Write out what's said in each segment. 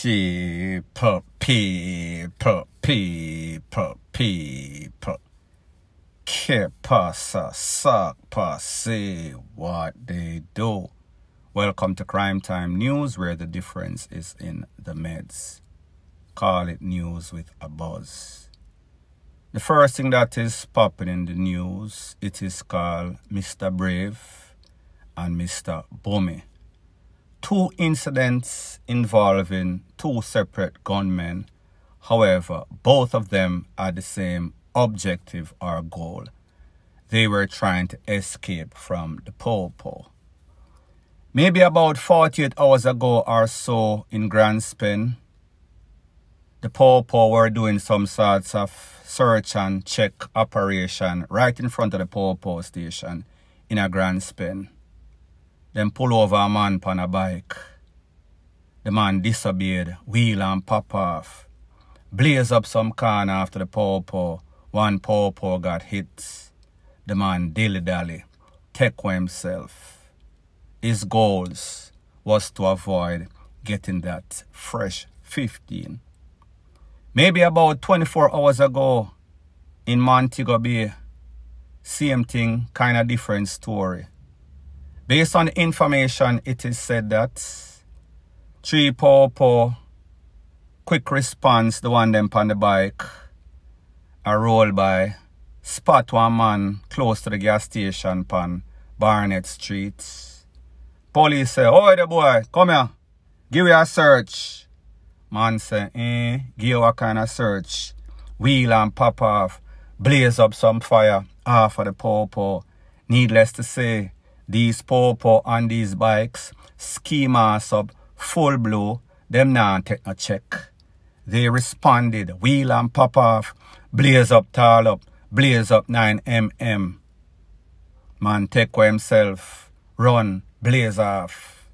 People. Que pasa, suck, say what they do. Welcome to Crime Time News, where the difference is in the meds. Call it news with a buzz. The first thing that is popping in the news, it is called Mr. Brave and Mr. Boomy. Two incidents involving two separate gunmen. However, both of them had the same objective or goal. They were trying to escape from the popo. Maybe about 48 hours ago or so in Grand Spen, the popo were doing some sorts of search and check operation right in front of the popo station in a Grand Spen. Them pull over a man on a bike. The man disobeyed, wheel and pop off. Blaze up some corner after the popo. One popo got hit. The man dilly-dally, take for himself. His goals was to avoid getting that fresh 15. Maybe about 24 hours ago in Montego Bay, same thing, kind of different story. Based on the information, it is said that three popo, quick response, the one them on the bike, a roll by, spot one man close to the gas station on Barnett Street. Police say, "Oi, the boy, come here, give you a search." Man say, give you a kind of search. Wheel and pop off, blaze up some fire off of the popo. Needless to say, these popo on these bikes, ski mask up, full blow, them not take no check. They responded, wheel and pop off, blaze up, tall up, blaze up 9mm. Man take for himself, run, blaze off.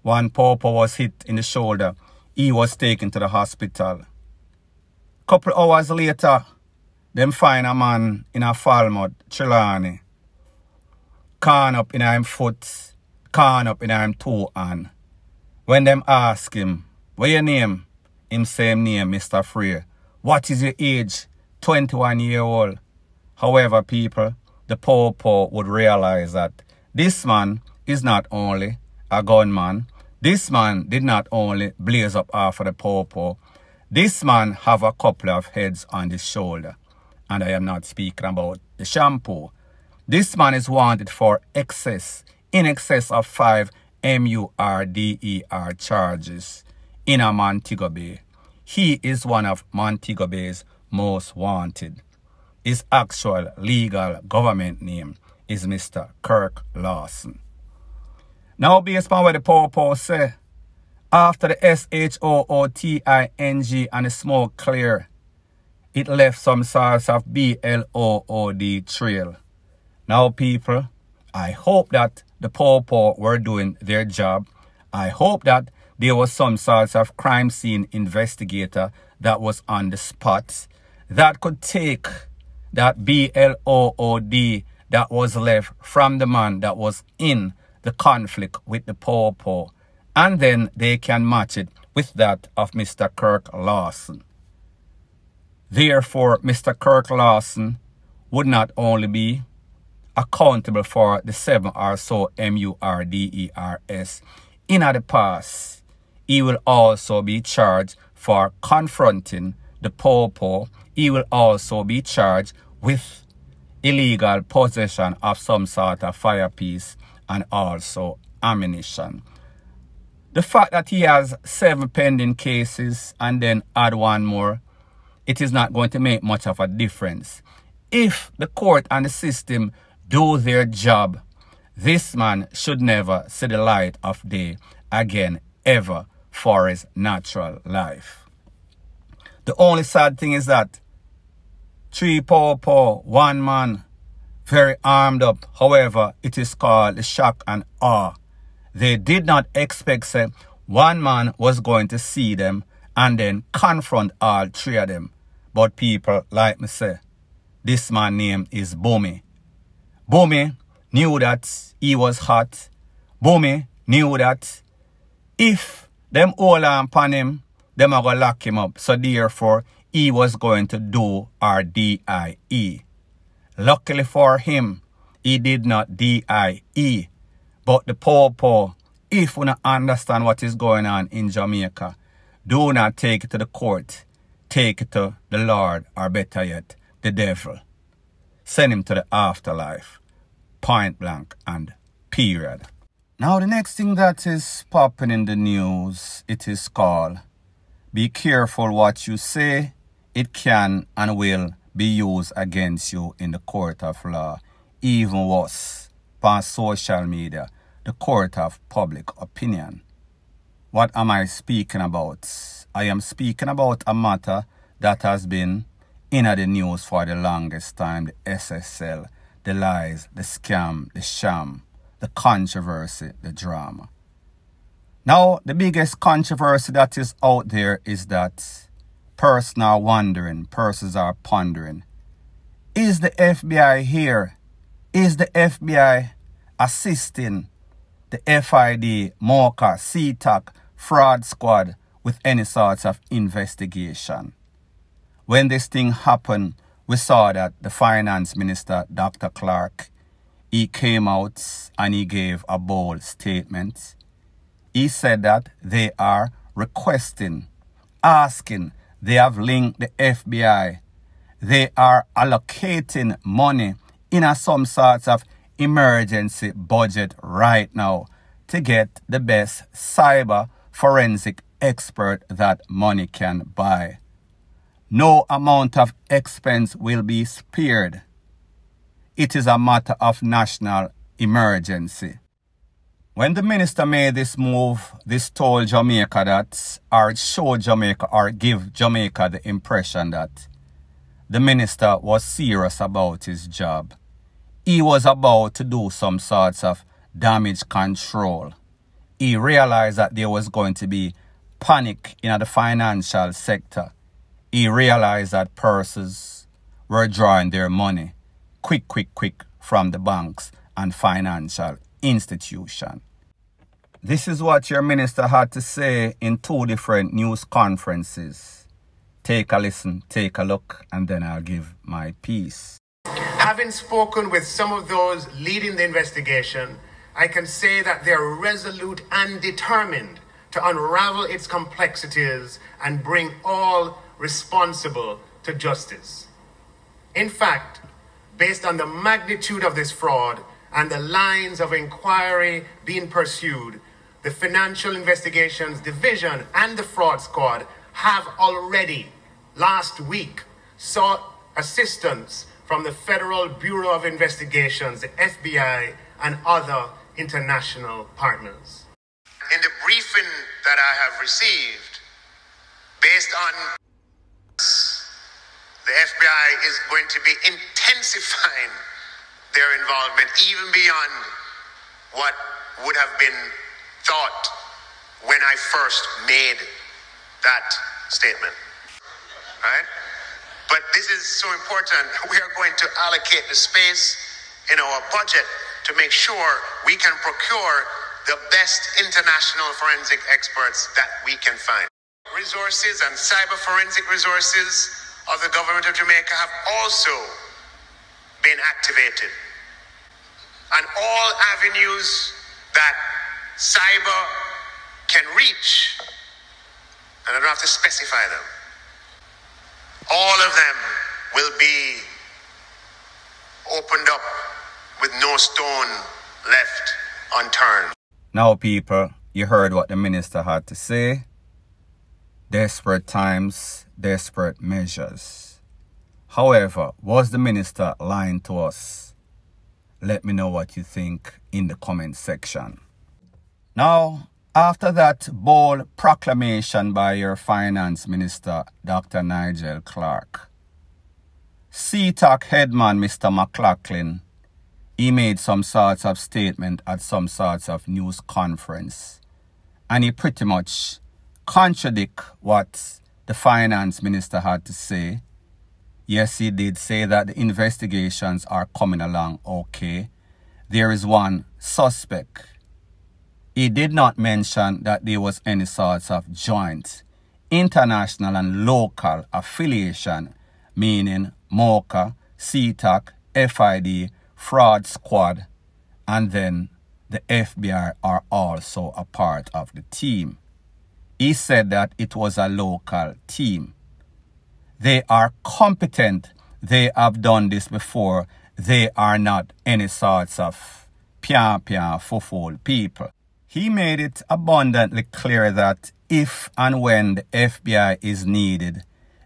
One popo was hit in the shoulder. He was taken to the hospital. Couple hours later, them find a man in a Falmouth, Trelawney. Corn up in him foot, corn up in him toe hand. When them ask him, "What your name?" Him same name, Mr. Frey. "What is your age?" 21 year old. However, people, the popo would realize that this man is not only a gunman. This man did not only blaze up after the popo. This man have a couple of heads on his shoulder. And I am not speaking about the shampoo. This man is wanted for in excess of 5 MURDER charges in a Montego Bay. He is one of Montego Bay's most wanted. His actual legal government name is Mr. Kirk Lawson. Now, based on what the popo say, after the SHOOTING and the smoke clear, it left some sorts of BLOOD trail. Now, people, I hope that the popo were doing their job. I hope that there was some sorts of crime scene investigator that was on the spot that could take that BLOOD that was left from the man that was in the conflict with the popo, and then they can match it with that of Mr. Kirk Lawson. Therefore, Mr. Kirk Lawson would not only be accountable for the 7 or so MURDERs in the past, he will also be charged for confronting the popo. He will also be charged with illegal possession of some sort of firepiece and also ammunition. The fact that he has 7 pending cases and then add one more, it is not going to make much of a difference. If the court and the system do their job, this man should never see the light of day again, ever, for his natural life. The only sad thing is that 3 popo, 1 man, very armed up. However, it is called the shock and awe. They did not expect say, 1 man was going to see them and then confront all 3 of them. But people, like me say, this man name is Boomy. Boomy knew that he was hot. Boomy knew that if them hold on upon him them are going to lock him up. So therefore, he was going to do our DIE. Luckily for him, he did not DIE. But the poor, if you don't understand what is going on in Jamaica, do not take it to the court. Take it to the Lord, or better yet, the devil. Send him to the afterlife. Point blank and period. Now the next thing that is popping in the news, it is called, be careful what you say. It can and will be used against you in the court of law. Even worse, on social media, the court of public opinion. What am I speaking about? I am speaking about a matter that has been in the news for the longest time. The SSL, the lies, the scam, the sham, the controversy, the drama. Now, the biggest controversy that is out there is that persons are wondering, persons are pondering, is the FBI here? Is the FBI assisting the FID, MOCA, CTAC, fraud squad with any sorts of investigation? When this thing happened, we saw that the finance minister, Dr. Clark, he came out and he gave a bold statement. He said that they are requesting, asking, they have linked the FBI. They are allocating money in some sorts of emergency budget right now to get the best cyber forensic expert that money can buy. No amount of expense will be spared. It is a matter of national emergency. When the minister made this move, this told Jamaica that, or showed Jamaica, or give Jamaica the impression that the minister was serious about his job. He was about to do some sorts of damage control. He realized that there was going to be panic in the financial sector. He realized that persons were drawing their money quick from the banks and financial institutions. This is what your minister had to say in 2 different news conferences. Take a listen, take a look, and then I'll give my piece. Having spoken with some of those leading the investigation, I can say that they are resolute and determined to unravel its complexities and bring all responsible to justice. In fact, based on the magnitude of this fraud and the lines of inquiry being pursued, the Financial Investigations Division and the Fraud Squad have already, last week, sought assistance from the Federal Bureau of Investigations, the FBI, and other international partners. In the briefing that I have received, based on the FBI is going to be intensifying their involvement even beyond what would have been thought when I first made that statement, right? But this is so important. We are going to allocate the space in our budget to make sure we can procure the best international forensic experts that we can find. Resources and cyber forensic resources of the government of Jamaica have also been activated. And all avenues that cyber can reach, and I don't have to specify them, all of them will be opened up with no stone left unturned. Now, people, you heard what the minister had to say. Desperate times, desperate measures. However, was the minister lying to us? Let me know what you think in the comment section. Now, after that bold proclamation by your finance minister, Dr. Nigel Clark, CTAC headman, Mr. McLaughlin, he made some sorts of statement at some sorts of news conference. And he pretty much contradict what the finance minister had to say. Yes, he did say that the investigations are coming along okay. There is one suspect. He did not mention that there was any sorts of joint international and local affiliation, meaning MOCA, CTAC, FID, Fraud Squad, and then the FBI are also a part of the team. He said that it was a local team. They are competent. They have done this before. They are not any sorts of full people. He made it abundantly clear that if and when the FBI is needed,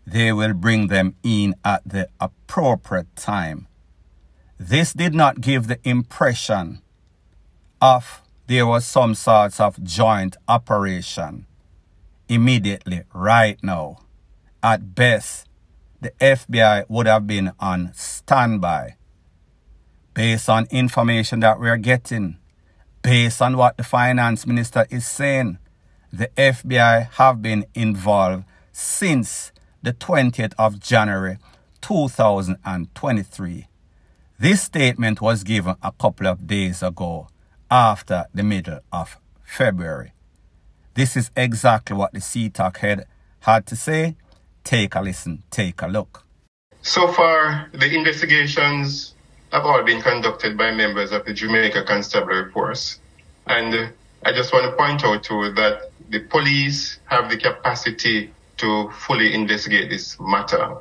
they will bring them in at the appropriate time. This did not give the impression of there was some sorts of joint operation immediately right now. At best, the FBI would have been on standby. Based on information that we're getting, based on what the finance minister is saying, the FBI have been involved since the 20th of January 2023. This statement was given a couple of days ago after the middle of February. This is exactly what the CTAC head had to say. Take a listen, take a look. So far, the investigations have all been conducted by members of the Jamaica Constabulary Force. And I just want to point out too that the police have the capacity to fully investigate this matter.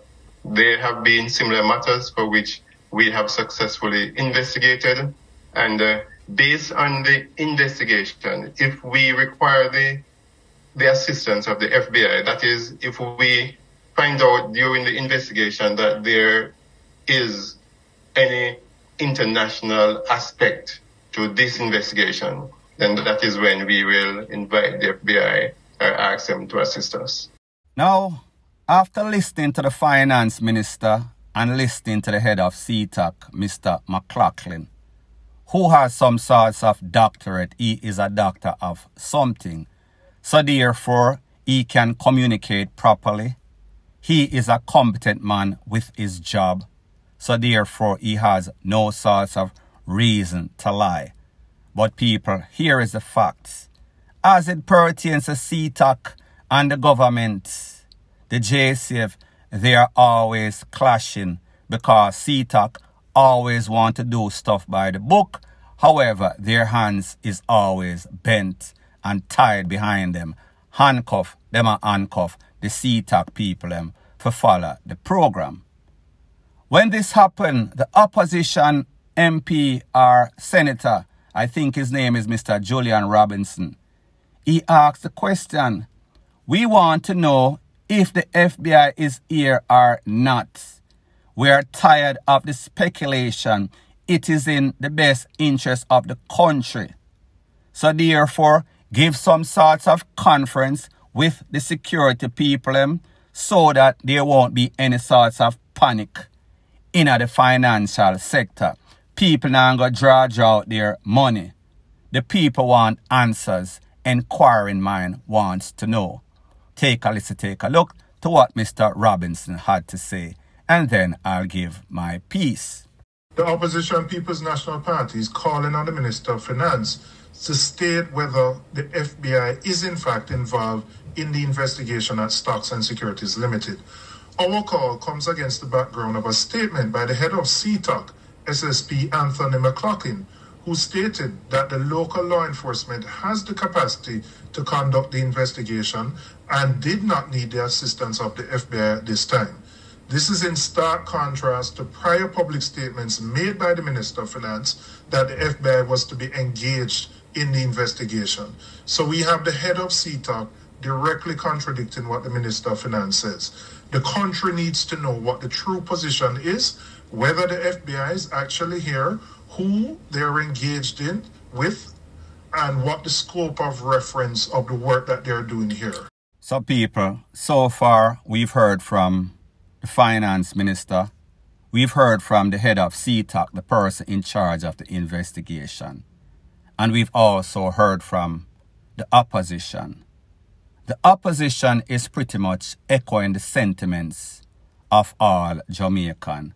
There have been similar matters for which we have successfully investigated. And based on the investigation, if we require the assistance of the FBI, that is, if we find out during the investigation that there is any international aspect to this investigation, then that is when we will invite the FBI or ask them to assist us. Now, after listening to the finance minister and listening to the head of CTAC, Mr. McLaughlin, who has some sorts of doctorate, he is a doctor of something, so therefore he can communicate properly. He is a competent man with his job, so therefore he has no sorts of reason to lie. But people, here is the facts. As it pertains to CTAC and the government, the JCF, they are always clashing because CTAC always want to do stuff by the book. However, their hands is always bent and tied behind them. Handcuff, them are handcuff the CTAC people them to follow the program. When this happened, the opposition MP or senator, I think his name is Mr. Julian Robinson, he asked the question, we want to know if the FBI is here or not. We are tired of the speculation. It is in the best interest of the country. So therefore, give some sorts of conference with the security people so that there won't be any sorts of panic in the financial sector. People now go draw out their money. The people want answers. Inquiring mind wants to know. Take a listen, take a look to what Mr. Robinson had to say, and then I'll give my piece. The opposition People's National Party is calling on the Minister of Finance to state whether the FBI is in fact involved in the investigation at Stocks and Securities Limited. Our call comes against the background of a statement by the head of CTAC, SSP Anthony McLaughlin, who stated that the local law enforcement has the capacity to conduct the investigation and did not need the assistance of the FBI at this time. This is in stark contrast to prior public statements made by the Minister of Finance that the FBI was to be engaged in the investigation. So we have the head of CTAC directly contradicting what the Minister of Finance says. The country needs to know what the true position is, whether the FBI is actually here, who they're engaged in with, and what the scope of reference of the work that they're doing here. So people, so far we've heard from the finance minister, we've heard from the head of CTAC, the person in charge of the investigation, and we've also heard from the opposition. The opposition is pretty much echoing the sentiments of all Jamaican.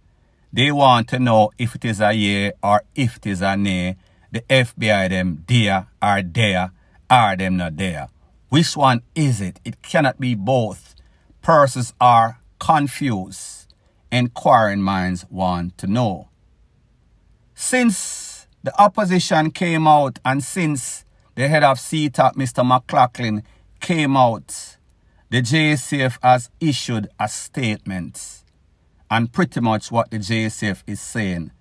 They want to know if it is a yea or if it is a nay. The FBI them there or there, are them not there. Which one is it? It cannot be both. Persons are confused. Inquiring minds want to know. Since the opposition came out and since the head of CTAC, Mr. McLaughlin, came out, the JSF has issued a statement. And pretty much what the JSF is saying.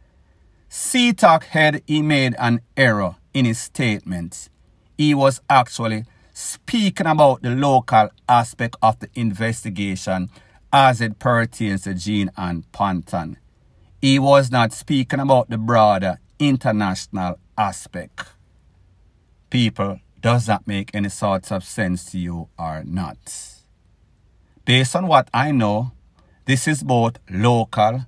CTAC head, he made an error in his statement. He was actually speaking about the local aspect of the investigation as it pertains to Jean and Panton. He was not speaking about the broader international aspect. People, does that make any sorts of sense to you or not? Based on what I know, this is both local,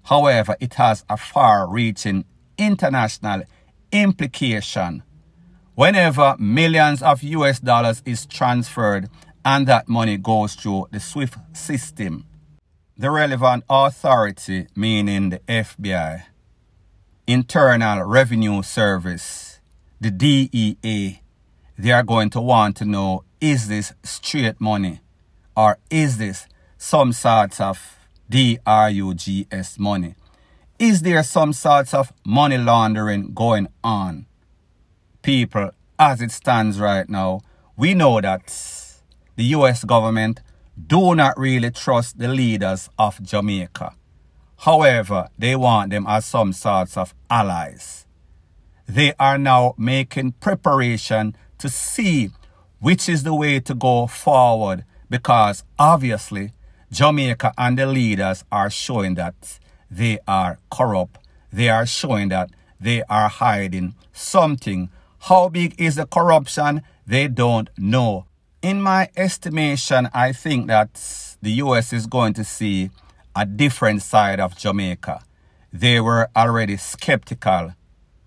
however, it has a far-reaching international implication. Whenever millions of US dollars is transferred and that money goes through the SWIFT system, the relevant authority, meaning the FBI, Internal Revenue Service, the DEA, they are going to want to know, is this straight money or is this some sorts of DRUGS money? Is there some sorts of money laundering going on? People, as it stands right now, we know that the US government do not really trust the leaders of Jamaica. However, they want them as some sorts of allies. They are now making preparation to see which is the way to go forward, because obviously Jamaica and the leaders are showing that they are corrupt. They are showing that they are hiding something. How big is the corruption? They don't know. In my estimation, I think that the US is going to see a different side of Jamaica. They were already skeptical,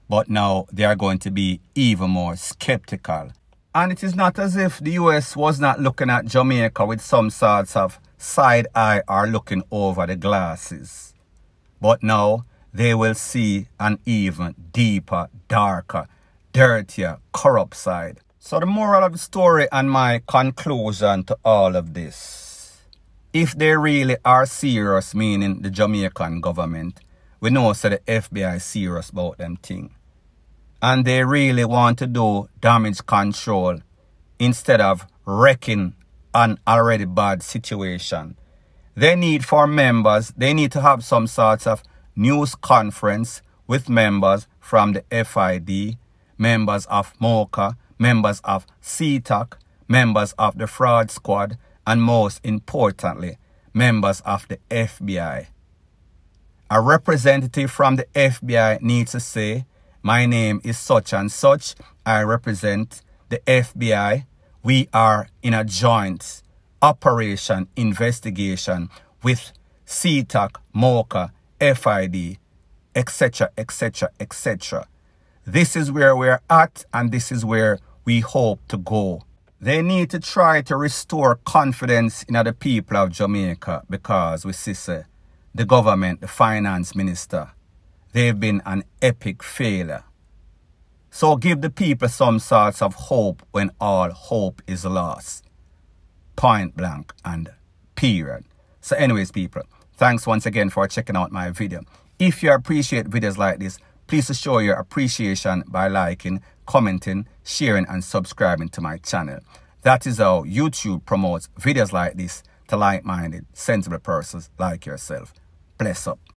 but now they are going to be even more skeptical. And it is not as if the US was not looking at Jamaica with some sorts of side eye or looking over the glasses. But now they will see an even deeper, darker, dirtier, corrupt side. So the moral of the story and my conclusion to all of this, if they really are serious, meaning the Jamaican government, we know so the FBI is serious about them thing. And they really want to do damage control instead of wrecking an already bad situation. They need for members, they need to have some sort of news conference with members from the FID, members of MOCA, members of CTAC, members of the fraud squad, and most importantly, members of the FBI. A representative from the FBI needs to say, my name is such and such, I represent the FBI. We are in a joint operation investigation with CTAC, MOCA, FID, etc., etc., etc. This is where we're at and this is where we hope to go. They need to try to restore confidence in the people of Jamaica, because we see the government, the finance minister, they've been an epic failure. So give the people some sorts of hope when all hope is lost. Point blank and period. So anyways, people, thanks once again for checking out my video. If you appreciate videos like this, please show your appreciation by liking, commenting, sharing, and subscribing to my channel. That is how YouTube promotes videos like this to like-minded, sensible persons like yourself. Bless up.